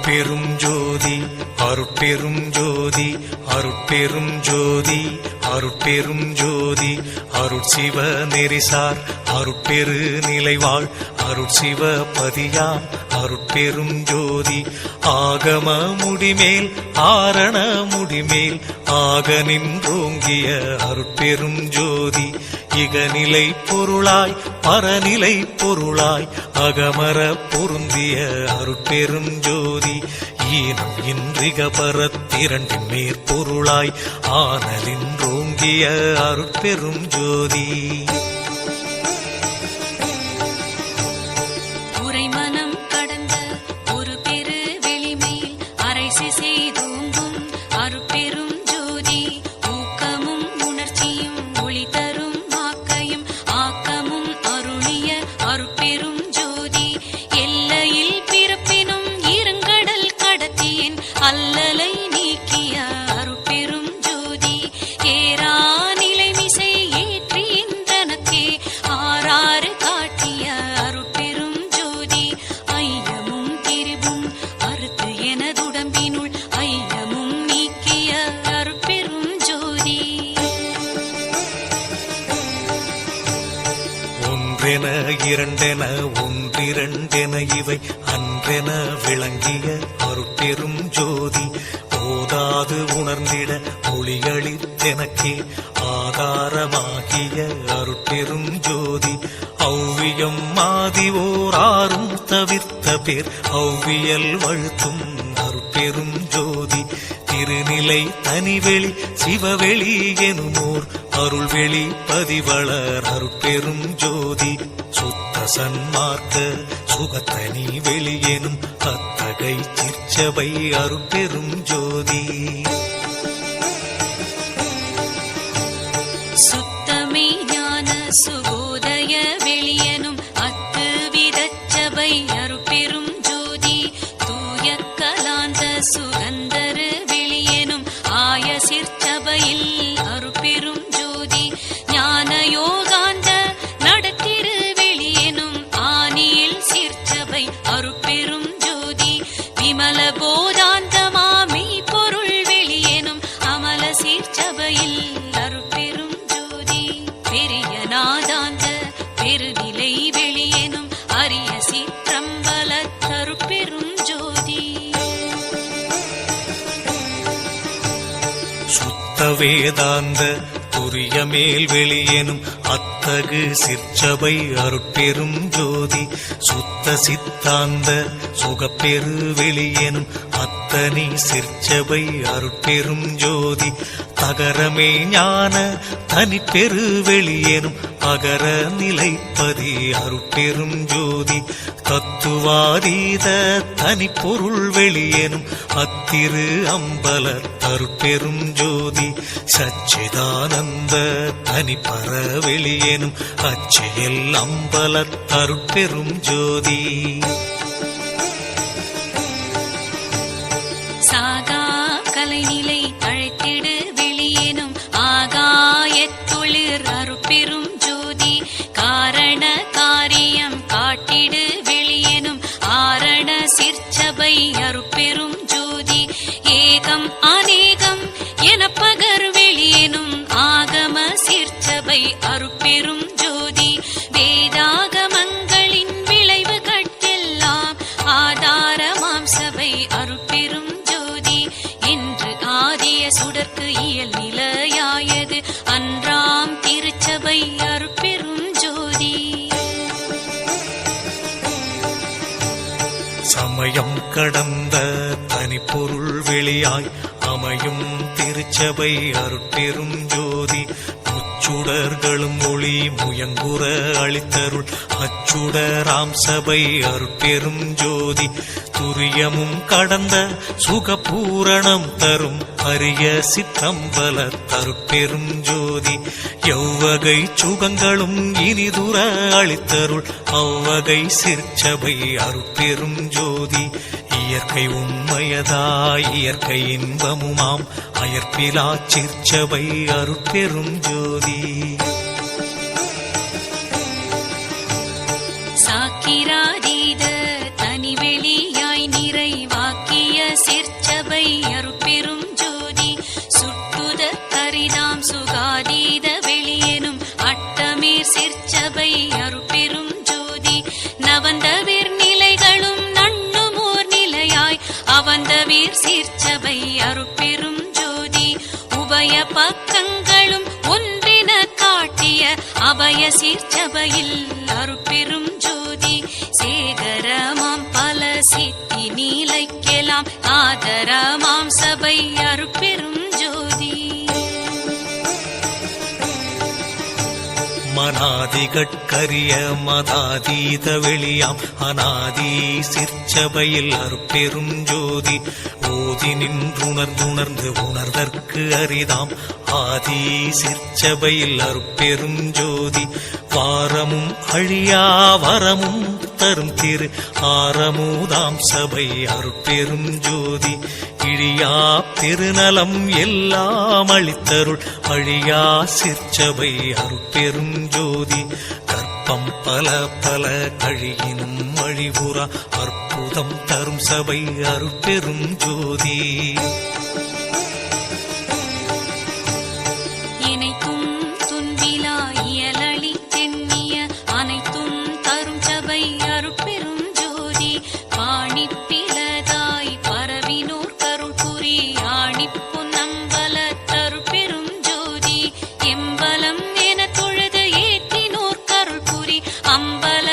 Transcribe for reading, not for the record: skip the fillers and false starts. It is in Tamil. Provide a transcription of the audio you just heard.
அருட்பெரும் ஜோதி அருட்பெரும் ஜோதி அருட்பெரும் ஜோதி அருட்பெரும் ஜோதி அருட்சிவ நெறிசார் அருட்பெரு நிலைவாழ் அருட்சிவ பதியாம் அருட்பெரும் ஜோதி ஆகம முடிமேல் ஆரண முடிமேல் ஆக நின்றோங்கிய அருட்பெரும் ஜோதி இகநிலை பொருளாய் பரநிலை பொருளாய் அகமர பொருந்திய அருட்பெரும் ஜோதி ஈனம் இன்றிக பரத்திரண்டின் மேற்பொருளாய் ஆனலின்றோங்கிய அருட்பெரும் ஜோதி உரைமனம் கடந்த ஒரு பெரு வெளிமேல் அரைசி செய்தோங்கும் அருட்பெரும் ஜோதி ஊக்கமும் உணர்ச்சியும் ஒளி தரும் வாக்கையும் ஆக்கமும் அருளிய அருட்பெரும் ஜோதி எல்லையில் பிறப்பினும் இருங்கடல் கடத்தியின் அல்லலை நீக்கிய அருட்பெரும் ஜோதி ஏரா நிலைமிசை ஏற்றின்றனக்கே ஆறாறு காட்டிய அருட்பெரும் ஜோதி ஐயமும் திரிவும் அறுத்து எனதுடம்பினுள் ஐயமும் நீக்கிய அருட்பெரும் ஜோதி ஒன்றென இரண்டென ஒன்றிரண்டென இவை அன்றென விளங்கிய அருட்பெரும் ஜோதி ஓதாது உணர்ந்திட ஒளிகளித்தெனக்கே ஆதாரமாகிய அருட்பெரும் ஜோதி ஔவியம் மாதிவோராரும் தவிர்த்த பேர் ஔவியல் வழுத்தும் அருட்பெரும் ஜோதி திருநிலை தனிவெளி சிவவெளி எனுமோர் அருள்வெளி பதிவளர் அருட்பெரும் ஜோதி சுத்த சன்மார்க்க சுகத்தனி வெளியெனும் அத்தகை சிற்சபை அருட்பெரும் ஜோதி சுத்தமே ஞான சுகோதய வெளியனும் அத்து விதச்சபை அருட்பெரும் ஜோதி தூய கலாந்த சுகந்தரு வெளியனும் ஆய சிற்சபையில் அருட்பெரும் ஜோதி ஞான யோகாந்த நடத்திரு வெளியனும் ஆனியில் சிற்சபை அருட்பெரும் ஜோதி விமல போதாந்தமாமி பொருள் வெளியனும் அமல சிற்சபையில் அருட்பெரும் ஜோதி பெரிய நாதாந்த பெருநிலை வெளியனும் அரிய சிற்றம்பல அருட்பெரும் ஜோதி சுத்த வேதாந்த துரிய மேல் வெளியெனும் அத்தகு சிற்சபை அருட்பெரும் ஜோதி சுத்த சித்தாந்த சுகப்பெரு வெளியெனும் அத்தனி சிற்சபை அருட்பெரும் ஜோதி தகரமே ஞான தனிப்பெரு வெளியெனும் அகர நிலைப்பதி அருட்பெரும் ஜோதி தத்துவாதீத தனிப்பொருள் வெளியெனும் அத்திரு அம்பல அருட்பெரும் ஜோதி சச்சிதானந்த தனிப்பர வெளியெனும் அச்செயல் அம்பல அருட்பெரும் ஜோதி சாகா கலைநிலை அழைத்திடு வெளியேனும் ஆகாயத்தொழிற் அருட்பெரும் ஜோதி காரண காரியம் காட்டிடு வெளியேனும் ஆரண சிற்சபை அருட்பெரும் ஜோதி ஏகம் அநேகம் என பகர் வெளியேனும் ஆகம சிற்சபை அருட்பெரும் ஜோதி வேதாகமங்களின் விளைவு கட்டெல்லாம் ஆதாரமாம் சபை அருட்பெரும் ஜோதி என்று ஆதிய சுடர்க்கு இயல் நிலையாயது அன்றாம் திருச்சபை அருட்பெரும் ஜோதி சமயம் கடந்த தனிப்பொருள் வெளியாய் அமையும் திருச்சபை அருட்பெரும் ஜோதி முச்சுடர்களும் ஒளி முயங்குற அளித்தருள் அச்சுடராம் சபை அருட்பெரும் ஜோதி துரியமும் கடந்த சுகபூரணம் தரும் அரிய சிற்றம்பல அருட்பெரும் ஜோதி எவ்வகை சுகங்களும் இனிதுர அளித்தருள் அவ்வகை சிற்சபை அருட்பெரும் ஜோதி இயற்கை உண்மையதாய் இயற்கை இன்பமுமாம் அயற்பிலா சிற்சபை அருட்பெரும் ஜோதி சாக்கிராதீத தனிவெளியாய் நிறைவாக்கிய சுகாதீத வெளியெனும் அட்டமீர் சிற்சபை அருட்பெரும் ஜோதி நவந்தவீர் நிலைகளும் நண்ணுமோர் நிலையாய் அவந்தவீர் சீர்ச்சபை அருட்பெரும் ஜோதி உபய பக்கங்களும் ஒன்றின காட்டிய அபய சீர்ச்சபையில் அருட்பெரும் ஜோதி சேகரமாம் பல சித்தி நீலைக்கெல்லாம் ஆதரமாம் சபை அருட்பெரும் ஜோதி மனாதிகட்கரிய மதாதீத வெளியாம் அநாதி சிற்சபையில் அருட்பெரும் ஜோதி ஓதி நின்றுணர்ந்துணர்ந்து உணர்தற்கு அரிதாம் ஆதி சிற்சபையில் அருட்பெரும் ஜோதி வாரமும் அழியா வரமும் தரும் திரு ஆரமுதாம் சபை அருட்பெரும் ஜோதி இழியா பெருநலம் எல்லாம் அளித்தருள் அழியா சிற்சபை அருட்பெரும் ஜோதி கற்பம் பல பல கழியினும் அழிவுறா அற்புதம் தரும் சபை அருட்பெரும் ஜோதி இணைத்தும் துன்பிலா இயலளி தென்னிய அனைத்தும் தரும் சபை அருட்பெரும் ஜோதி பாணிப்பிலதாய் பரவினோர் கருள் புரி ஆணிப்பு நம்பல தருட்பெரும் ஜோதி எம்பலம் என தொழுது ஏற்றினோர் கருள் புரி அம்பல